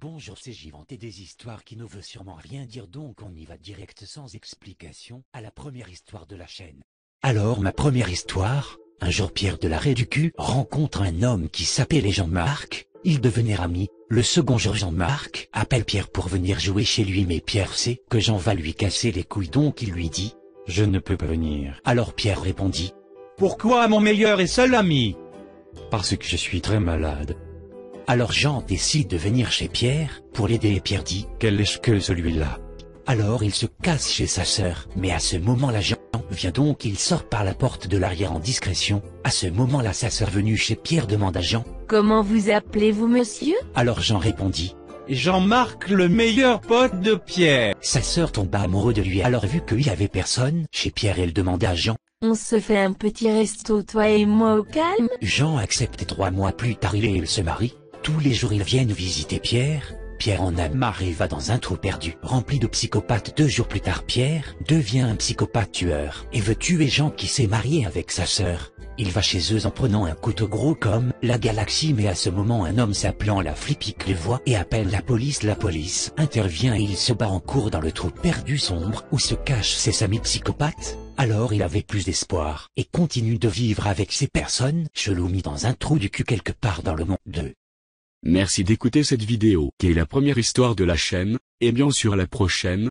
Bonjour, c'est J'inventé des histoires qui ne veut sûrement rien dire, donc on y va direct sans explication à la première histoire de la chaîne. Alors ma première histoire, un jour Pierre de l'arrêt du cul rencontre un homme qui s'appelait Jean-Marc, ils devenaient amis. Le second jour Jean-Marc appelle Pierre pour venir jouer chez lui, mais Pierre sait que Jean va lui casser les couilles, donc il lui dit « Je ne peux pas venir ». Alors Pierre répondit « Pourquoi mon meilleur et seul ami ?»« Parce que je suis très malade ». Alors Jean décide de venir chez Pierre pour l'aider et Pierre dit « Quel est-ce que celui-là ?» Alors il se casse chez sa sœur, mais à ce moment-là Jean vient, donc il sort par la porte de l'arrière en discrétion. À ce moment-là sa sœur venue chez Pierre demande à Jean « Comment vous appelez-vous, monsieur ?» Alors Jean répondit « Jean-Marc, le meilleur pote de Pierre. » Sa sœur tomba amoureux de lui, alors vu qu'il y avait personne chez Pierre, elle demanda à Jean « On se fait un petit resto, toi et moi, au calme ?» Jean accepte et 3 mois plus tard ils se marient. Tous les jours ils viennent visiter Pierre. Pierre en a marre et va dans un trou perdu rempli de psychopathes. 2 jours plus tard Pierre devient un psychopathe tueur et veut tuer Jean qui s'est marié avec sa sœur. Il va chez eux en prenant un couteau gros comme la galaxie, mais à ce moment un homme s'appelant la Flipic les voit et appelle la police. La police intervient et il se barre en cours dans le trou perdu sombre où se cachent ses amis psychopathes. Alors il avait plus d'espoir et continue de vivre avec ces personnes cheloues mis dans un trou du cul quelque part dans le monde. Merci d'écouter cette vidéo qui est la première histoire de la chaîne, et bien sûr la prochaine,